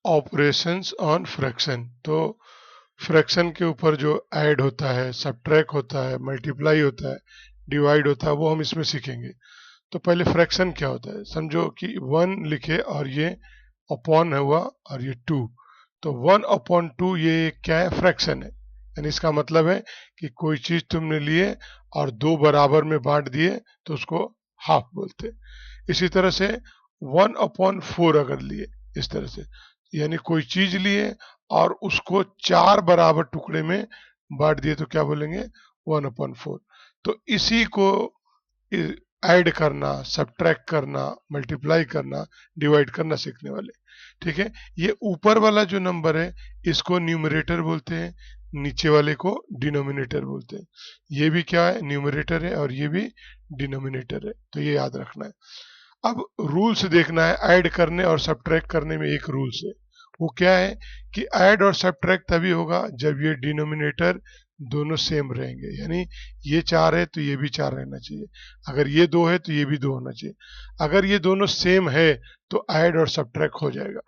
Operations on fraction. तो fraction के ऊपर जो ऐड होता है, सब्ट्रैक्ट होता है, मल्टीप्लाई होता है, डिवाइड होता है, वो हम इसमें सीखेंगे। तो पहले फ्रैक्शन क्या होता है, समझो कि 1 लिखे और ये अपॉन हुआ और ये 2। तो 1/2 ये क्या है, फ्रैक्शन है। यानी इसका मतलब है कि कोई चीज तुमने लिए और दो बराबर में बांट दिए तो उसको हाफ बोलते हैं। इसी तरह से 1/4 अगर लिए इस तरह से, यानी कोई चीज लिए और उसको 4 बराबर टुकड़े में बांट दिए तो क्या बोलेंगे, 1/4। तो इसी को ऐड करना, सब्ट्रैक्ट करना, मल्टीप्लाई करना, डिवाइड करना सीखने वाले। ठीक है, ये ऊपर वाला जो नंबर है इसको न्यूमरेटर बोलते हैं, नीचे वाले को डिनोमिनेटर बोलते हैं। ये भी क्या है, न्यूमरेटर है और ये भी डिनोमिनेटर है, तो ये याद रखना है। अब रूल्स देखना है, ऐड करने और सब्ट्रैक्ट करने में एक रूल्स है। वो क्या है कि ऐड और सब्ट्रैक्ट तभी होगा जब ये डिनोमिनेटर दोनों सेम रहेंगे। यानी ये 4 है तो ये भी 4 रहना चाहिए, अगर ये 2 है तो ये भी 2 होना चाहिए। अगर ये दोनों सेम है तो ऐड और सब्ट्रैक्ट हो जाएगा।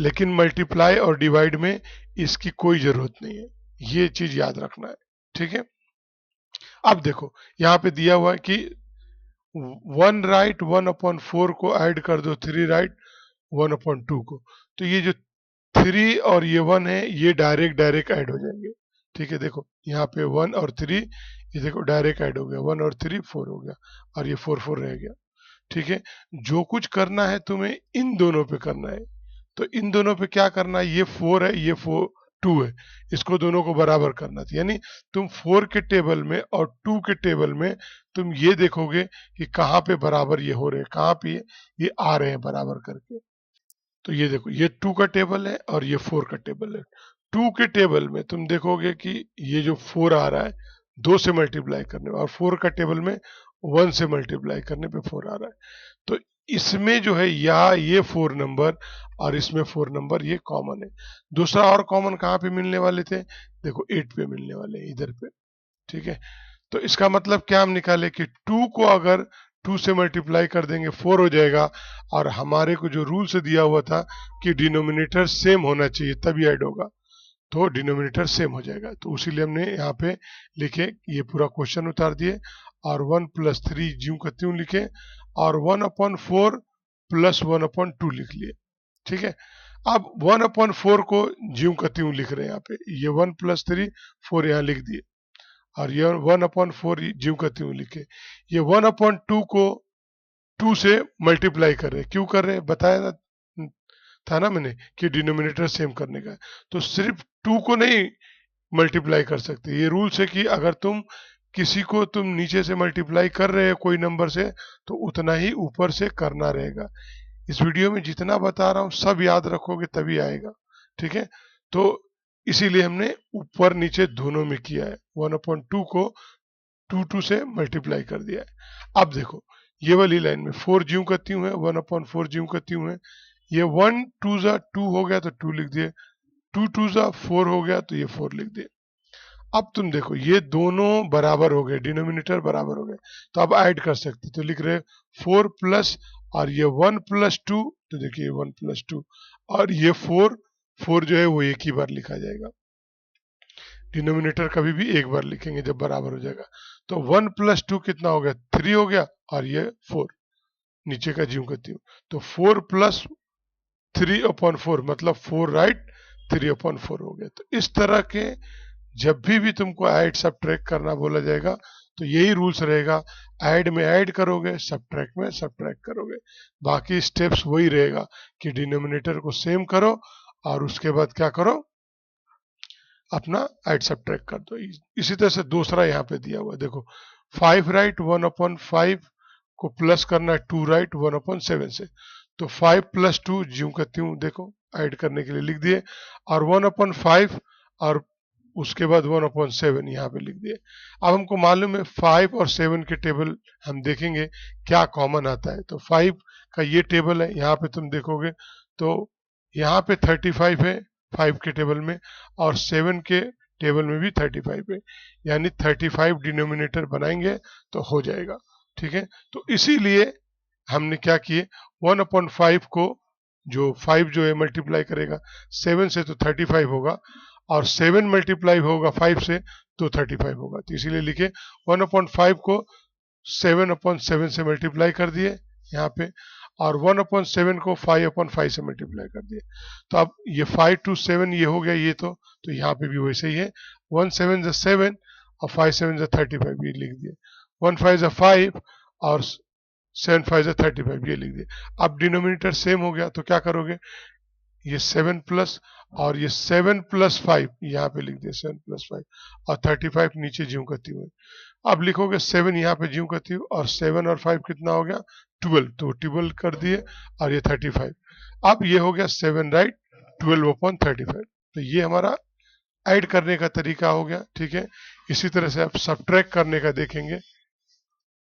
लेकिन मल्टीप्लाई और डिवाइड में इसकी कोई जरूरत नहीं है, ये चीज याद रखना है। ठीक है, अब देखो यहाँ पे दिया हुआ है कि 1 राइट 1/4 को ऐड कर दो 3 राइट 1/2 को। तो ये जो 3 और ये 1 है ये डायरेक्ट डायरेक्ट ऐड हो जाएंगे। ठीक है, देखो यहाँ पे 1 और 3, ये देखो डायरेक्ट ऐड हो गया, 1 और 3 4 हो गया और ये 4 4 रह गया। ठीक है, जो कुछ करना है तुम्हें इन दोनों पे करना है। तो इन दोनों पे क्या करना है, ये 4 है, ये 2 है, इसको दोनों को बराबर करना था। यानी तुम 4 के टेबल में और 2 के टेबल में तुम ये देखोगे कि कहाँ पे बराबर ये हो रहे हैं, कहाँ पे ये आ रहे हैं बराबर करके। तो ये देखो ये 2 का टेबल है और ये 4 का टेबल है। 2 के टेबल में तुम देखोगे कि ये जो 4 आ रहा है 2 से मल्टीप्लाई करने में, और 4 का टेबल में 1 से मल्टीप्लाई करने पे 4 आ रहा है। तो इसमें जो है या ये 4 नंबर और इसमें 4 नंबर ये कॉमन है। दूसरा और कॉमन कहाँ पे मिलने वाले थे, देखो 8 पे मिलने वाले हैं इधर पे। ठीक है, तो इसका मतलब क्या हम निकाले कि 2 को अगर 2 से मल्टीप्लाई कर देंगे 4 हो जाएगा, और हमारे को जो रूल से दिया हुआ था कि डिनोमिनेटर सेम होना चाहिए तभी ऐड होगा, तो डिनोमिनेटर सेम हो जाएगा। तो उसीलिए हमने यहाँ पे लिखे, ये पूरा क्वेश्चन उतार दिए और 1+3 ज्यों का त्यों लिखे और 1/4 प्लस 1/2 लिख लिए। ठीक है, अब 1/4 को ज्यों का त्यों लिख रहे हैं यहाँ पे, ये 1+3 4 यहाँ लिख दिए और ये 1/4 ज्यों का त्यों लिखे। ये 1/2 को 2 से मल्टीप्लाई कर रहे हैं, क्यों कर रहे हैं बताया था ना मैंने कि डिनोमिनेटर सेम करने का है। तो सिर्फ 2 को नहीं मल्टीप्लाई कर सकते, ये रूल्स है कि अगर तुम किसी को तुम नीचे से मल्टीप्लाई कर रहे हो कोई नंबर से तो उतना ही ऊपर से करना रहेगा। इस वीडियो में जितना बता रहा हूँ सब याद रखोगे तभी आएगा। ठीक है, तो इसीलिए हमने ऊपर नीचे दोनों में किया है, 1/2 को 2 से मल्टीप्लाई कर दिया है। अब देखो ये वाली लाइन में 4 ज्यों का त्यों है, 1/4 ज्यों का त्यों है। ये 1 2 जा 2 हो गया तो 2 लिख दिए, 2 2 जा 4 हो गया तो ये 4 लिख दिए। अब तुम देखो ये दोनों बराबर हो गए, डिनोमिनेटर बराबर हो गए, तो अब ऐड कर सकते, तो लिख रहे 4 प्लस और ये 1+2, तो देखिए 1+2 और ये 4 4 जो है वो एक ही बार लिखा जाएगा, डिनोमिनेटर कभी भी एक बार लिखेंगे जब बराबर हो जाएगा। तो 1+2 कितना हो गया, 3 हो गया और ये 4 नीचे का ज्यों का त्यों। तो 4+3/4 मतलब 4 राइट 3/4 हो गया। तो इस तरह के जब भी तुमको ऐड सब्ट्रैक्ट करना बोला जाएगा तो यही रूल्स रहेगा, ऐड में ऐड करोगे, सब्ट्रैक्ट में सब्ट्रैक्ट करोगे, बाकी स्टेप्स वही रहेगा कि डिनोमिनेटर को सेम करो और उसके बाद क्या करो, अपना ऐड सब्ट्रैक्ट कर दो। इसी तरह से दूसरा यहाँ पे दिया हुआ देखो, 5 राइट 1/5 को प्लस करना है 2 राइट 1/7 से। तो 5+2 ज्यों का त्यों देखो ऐड करने के लिए लिख दिए और 1/5 और उसके बाद 1/7 यहाँ पे लिख दिए। अब हमको मालूम है 5 और 7 के टेबल हम देखेंगे क्या कॉमन आता है। तो 5 का ये टेबल है, यहाँ पे तुम देखोगे तो यहाँ पे 35 है 5 के टेबल में और 7 के टेबल में भी 35 है, यानी 35 डिनोमिनेटर बनाएंगे तो हो जाएगा। ठीक है, तो इसीलिए हमने क्या किए 1/5 को जो 5 जो है मल्टीप्लाई करेगा 7 से तो 35 होगा, और 7 मल्टीप्लाई होगा 5 से तो 35 होगा। तो इसीलिए लिखे 1/5 को 7/7 से मल्टीप्लाई कर दिए यहाँ पे, और 1/7 को 5/5 से मल्टीप्लाई कर दिए। तो अब ये 5 to 7 ये हो गया ये, तो यहाँ पे भी वैसे ही है, 1 7 is 7 और 5 7 is 35 ये लिख दिए, 1 5 is 5 और 7 5 is 35 ये लिख दिए। अब डिनोमिनेटर सेम हो गया तो क्या करोगे, ये 7 प्लस और ये 7 प्लस 5 यहाँ पे लिख दिया 7 प्लस 5 और 35 नीचे ज्यों करती हुए। अब लिखोगे 7 यहाँ पे ज्यों करती हूँ, और 7 और 5 कितना हो गया 12, तो 12 कर दिए और ये 35। अब ये हो गया 7 राइट 12/35। तो ये हमारा ऐड करने का तरीका हो गया, ठीक है। इसी तरह से आप सब्ट्रैक्ट करने का देखेंगे,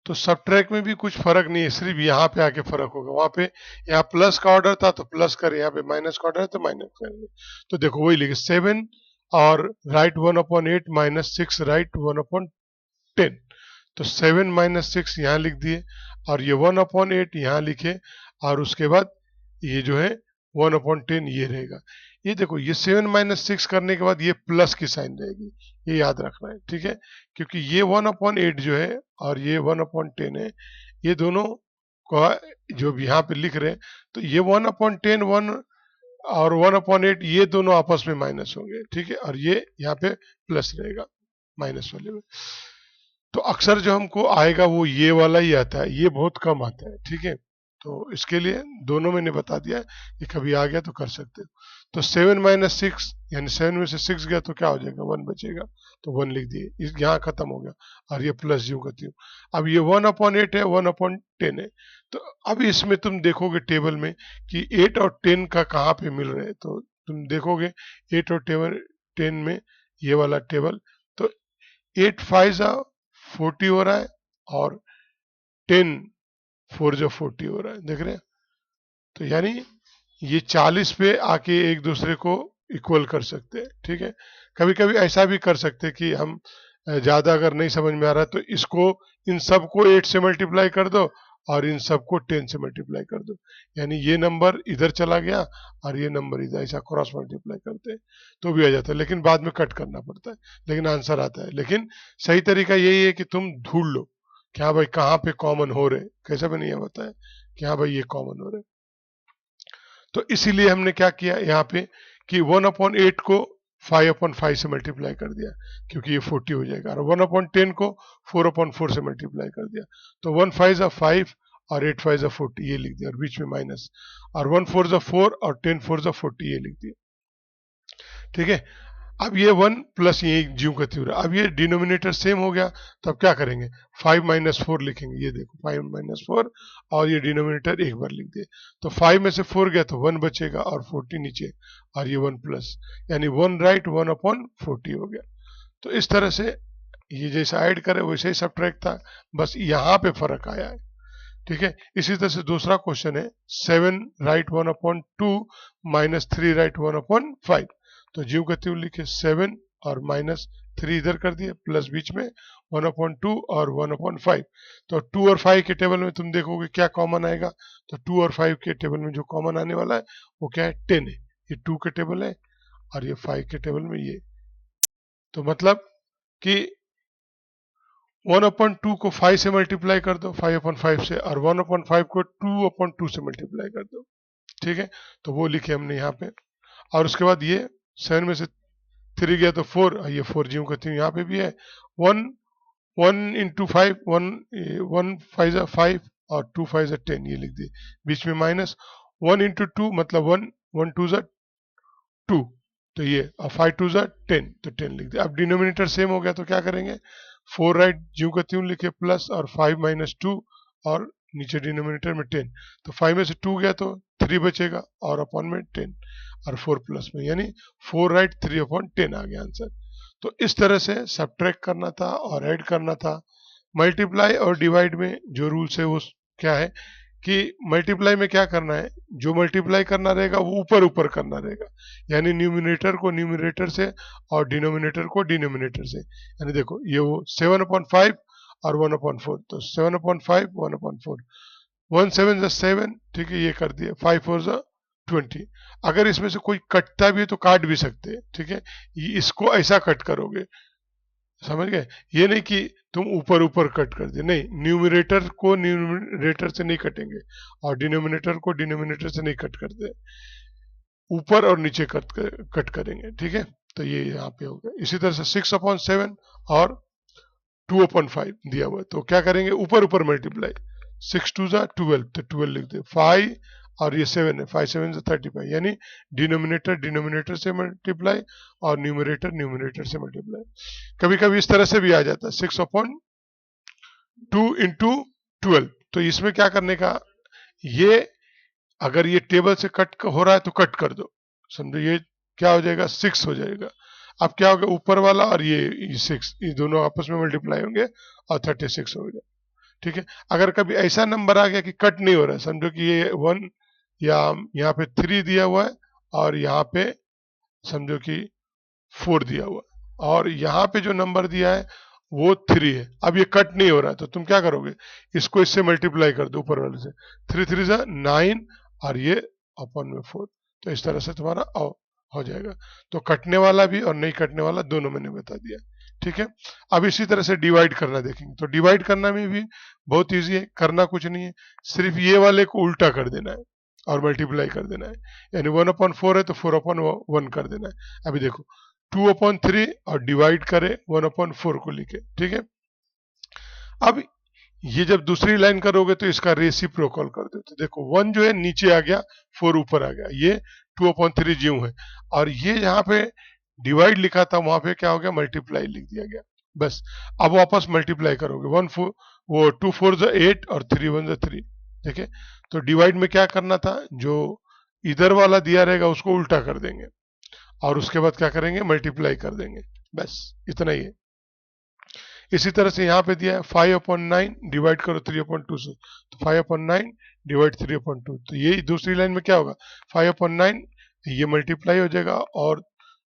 तो सब्ट्रैक्ट में भी कुछ फर्क नहीं है, सिर्फ यहाँ पे आके फर्क होगा। वहां पे यहाँ प्लस का ऑर्डर था तो प्लस करें, यहाँ पे माइनस का ऑर्डर है तो माइनस करेंगे। तो देखो वही लिखे 7 और राइट 1/8 माइनस 6 राइट 1/10। तो 7 माइनस 6 यहाँ लिख दिए, और ये 1/8 यहाँ लिखे, और उसके बाद ये जो है 1/10 ये रहेगा। ये देखो ये 7 माइनस 6 करने के बाद ये प्लस की साइन रहेगी, ये याद रखना है, ठीक है। क्योंकि ये 1/8 जो है और ये 1/10 है, ये दोनों का जो यहाँ पे लिख रहे हैं, तो ये 1/10 1 और 1/8 ये दोनों आपस में माइनस होंगे, ठीक है, और ये यहाँ पे प्लस रहेगा माइनस वाले में। तो अक्सर जो हमको आएगा वो ये वाला ही आता है, ये बहुत कम आता है, ठीक है। तो इसके लिए दोनों मैंने बता दिया है कि कभी आ गया तो कर सकते हो। तो 7 माइनस 6 यानी 7 में से 6 गया तो क्या हो जाएगा 1 बचेगा, तो 1 लिख दिए, इस यहाँ खत्म हो गया, और ये प्लस यूं करती हूँ। अब ये 1/8 है 1/10 है, तो अब इसमें तुम देखोगे टेबल में कि 8 और 10 का कहाँ पे मिल रहे हैं, तो तुम देखोगे 8 और 10 में ये वाला टेबल, तो 8 5 40 हो रहा है, और 10 4 जो 40 हो रहा है, देख रहे हैं। तो यानी ये 40 पे आके एक दूसरे को इक्वल कर सकते हैं, ठीक है। कभी कभी ऐसा भी कर सकते हैं कि हम ज्यादा अगर नहीं समझ में आ रहा तो इसको इन सबको 8 से मल्टीप्लाई कर दो और इन सबको 10 से मल्टीप्लाई कर दो, यानी ये नंबर इधर चला गया और ये नंबर इधर, ऐसा क्रॉस मल्टीप्लाई करते हैं तो भी आ जाता है, लेकिन बाद में कट करना पड़ता है, लेकिन आंसर आता है। लेकिन सही तरीका यही है कि तुम ढूंढ लो कि हाँ भाई कहाँ पे कॉमन हो रहे, कैसे भी नहीं होता है कि हाँ भाई ये कॉमन हो रहे। तो इसीलिए हमने क्या किया यहाँ पे कि 1/8 को 5/5 से मल्टीप्लाई कर दिया, क्योंकि ये 40 हो जाएगा, और 1/10 को 4/4 से मल्टीप्लाई कर दिया, तो 1 5 जा 5 और 8 5 जा 40 ये लिख दिया, और बीच में माइनस, और 1 4 जा 4 और 10 4 जा 40 ये लिख दिया, ठीक है। अब ये 1 प्लस ये ज्यों का त्यों रहा, अब ये डिनोमिनेटर सेम हो गया, तो अब क्या करेंगे 5 माइनस 4 लिखेंगे, ये देखो 5 माइनस 4, और ये डिनोमिनेटर एक बार लिख दिए, तो 5 में से 4 गया तो 1 बचेगा और 40 नीचे, और ये 1 प्लस, यानी 1 राइट 1/40 हो गया। तो इस तरह से ये जैसा ऐड करे वैसे ही सब्ट्रैक्ट था, बस यहाँ पे फर्क आया है, ठीक है। इसी तरह से दूसरा क्वेश्चन है 7 राइट 1/2 माइनस 3 राइट 1/5, तो ज्यों का त्यों लिखे 7 और माइनस 3 इधर कर दिए, प्लस बीच में 1/2 और 1/5। तो 2 और 5 के टेबल में तुम देखोगे क्या कॉमन आएगा, तो 2 और 5 के टेबल में जो कॉमन आने वाला है वो क्या है 10 है, ये 2 के टेबल है और ये 5 के टेबल में ये, तो मतलब कि 1/2 को 5 से मल्टीप्लाई कर दो 5/5 से, और 1/5 को 2/2 से मल्टीप्लाई कर दो, ठीक है। तो वो लिखे हमने यहाँ पे, और उसके बाद ये 7 में से 3 गया तो 4, ये 4 ज्यों का त्यों यहाँ पे भी है, 1 1 इंटू 5 1 1 5 जा 5 और 2 5 जा 10 ये लिख दिए, बीच में माइनस, 1 इंटू 2 मतलब 1 1 2 जा 2, तो ये, और 5 2 जा 10 तो 10 लिख दिया। अब डिनोमिनेटर सेम हो गया तो क्या करेंगे 4 राइट ज्यों का त्यों लिखे प्लस, और 5 माइनस 2 और नीचे डिनोमिनेटर में 10, तो 5 में से 2 गया तो 3 बचेगा और अपॉन में 10, और 4 प्लस में, यानी 4 राइट 3/10 आ गया आंसर। तो इस तरह से सब्ट्रैक्ट करना था और ऐड करना था। मल्टीप्लाई और डिवाइड में जो रूल्स है वो क्या है कि मल्टीप्लाई में क्या करना है, जो मल्टीप्लाई करना रहेगा वो ऊपर ऊपर करना रहेगा, यानी न्यूमिनेटर को न्यूमिनेटर से और डिनोमिनेटर को डिनोमिनेटर से। यानी देखो ये वो 7/5 और 1/4, तो 7/5 1/4, 1 7 जा 7, ठीक है, ये कर दिए, 5 4 जा 20। अगर इसमें से कोई कटता भी है तो काट भी सकते हैं, ठीक है। इसको ऐसा कट करोगे, समझ गए। ये नहीं कि तुम ऊपर ऊपर कट कर दे, नहीं, न्यूमरेटर को न्यूमरेटर से नहीं कटेंगे और डिनोमिनेटर को डिनोमिनेटर से नहीं कट करते, ऊपर और नीचे कट करेंगे, ठीक है। तो ये यहाँ पे हो गया। इसी तरह से 6/7 और 2/5 दिया हुआ है, तो क्या करेंगे, ऊपर ऊपर मल्टीप्लाई, 6 2 12, तो 12 लिख दे, 5 और ये 7 है, 5 7 35, यानी डिनोमिनेटर डिनोमिनेटर से मल्टीप्लाई और न्यूमरेटर न्यूमरेटर से मल्टीप्लाई। कभी कभी इस तरह से भी आ जाता है, 6/2 × 12, तो इसमें क्या करने का, ये अगर ये टेबल से कट हो रहा है तो कट कर दो, समझो, ये क्या हो जाएगा, 6 हो जाएगा। अब क्या होगा, ऊपर वाला और ये 6, ये दोनों आपस में मल्टीप्लाई होंगे और 36 हो गया, ठीक है। अगर कभी ऐसा नंबर आ गया कि कट नहीं हो रहा है, समझो कि ये 1 या यहाँ पे 3 दिया हुआ है और यहाँ पे समझो कि 4 दिया हुआ है और यहाँ पे जो नंबर दिया है वो 3 है, अब ये कट नहीं हो रहा है, तो तुम क्या करोगे, इसको इससे मल्टीप्लाई कर दो ऊपर वाले से, 3 3 9 और ये अपन में 4, तो इस तरह से तुम्हारा हो जाएगा। तो कटने वाला भी और नहीं कटने वाला दोनों मैंने बता दिया, ठीक है। अब इसी तरह से डिवाइड करना देखेंगे, तो डिवाइड करना में भी बहुत ईजी है, करना कुछ नहीं है, सिर्फ ये वाले को उल्टा कर देना है और मल्टीप्लाई कर देना है, यानी 1/4 है तो 4/1 कर देना है। अभी देखो, 2/3 और डिवाइड करे 1/4 को लिखे, ठीक है। अब ये जब दूसरी लाइन करोगे तो इसका रेसिप्रोकल कर दो, तो देखो 1 जो है नीचे आ गया, 4 ऊपर आ गया, ये 2/3 ज्यों है, और ये यहाँ पे डिवाइड लिखा था वहां पे क्या हो गया, मल्टीप्लाई लिख दिया गया, बस। अब वापस मल्टीप्लाई करोगे, 2 4 8 और 3 1 3, ठीक है। तो डिवाइड में क्या करना था, जो इधर वाला दिया रहेगा उसको उल्टा कर देंगे और उसके बाद क्या करेंगे, मल्टीप्लाई कर देंगे, बस इतना ही है। इसी तरह से यहाँ पे दिया है 5/9 डिवाइड करो 3/2 से, तो 5/9 डिवाइड 3/2, तो ये दूसरी लाइन में क्या होगा, 5/9 ये मल्टीप्लाई हो जाएगा और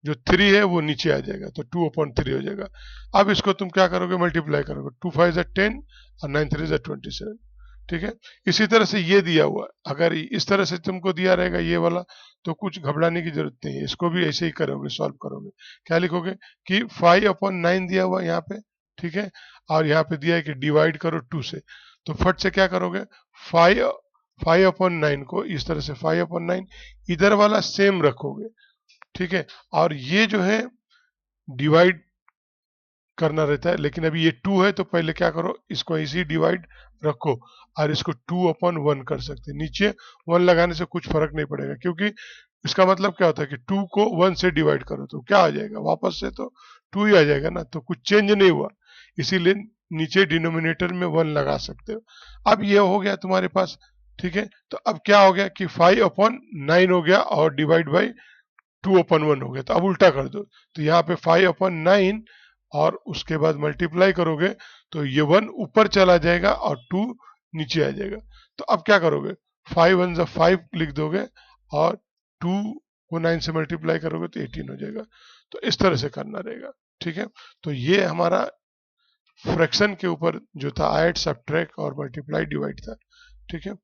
जो 3 है वो नीचे आ जाएगा, तो 2/3 हो जाएगा। अब इसको तुम क्या करोगे, मल्टीप्लाई करोगे, 2 5 10 और 9 3 27, ठीक है। इसी तरह से ये दिया हुआ, अगर इस तरह से तुमको दिया रहेगा ये वाला, तो कुछ घबराने की जरूरत नहीं है, इसको भी ऐसे ही करोगे, सॉल्व करोगे। क्या लिखोगे कि 5/9 दिया हुआ यहाँ पे, ठीक है, और यहाँ पे दिया है कि डिवाइड करो 2 से, तो फट से क्या करोगे, 5/9 को इस तरह से 5/9 इधर वाला सेम रखोगे, ठीक है, और ये जो है डिवाइड करना रहता है, लेकिन अभी ये 2 है तो पहले क्या करो, इसको इसी डिवाइड रखो और इसको 2/1 कर सकते हैं, नीचे 1 लगाने से कुछ फर्क नहीं पड़ेगा, क्योंकि इसका मतलब क्या होता है कि 2 को 1 से डिवाइड करो तो क्या आ जाएगा, वापस से तो 2 ही आ जाएगा ना, तो कुछ चेंज नहीं हुआ, इसीलिए नीचे डिनोमिनेटर में 1 लगा सकते हो। अब ये हो गया तुम्हारे पास, ठीक है। तो अब क्या हो गया कि 5/9 हो गया और डिवाइड बाई 2/1 हो गया, तो अब उल्टा कर दो, तो यहाँ पे 5/9 और उसके बाद मल्टीप्लाई करोगे तो ये 1 ऊपर चला जाएगा और 2 नीचे आ जाएगा। तो अब क्या करोगे, 5 1 5 लिख दोगे और 2 को 9 से मल्टीप्लाई करोगे तो 18 हो जाएगा। तो इस तरह से करना रहेगा, ठीक है। तो ये हमारा फ्रैक्शन के ऊपर जो था, ऐड सब्ट्रैक्ट और मल्टीप्लाई डिवाइड था, ठीक है।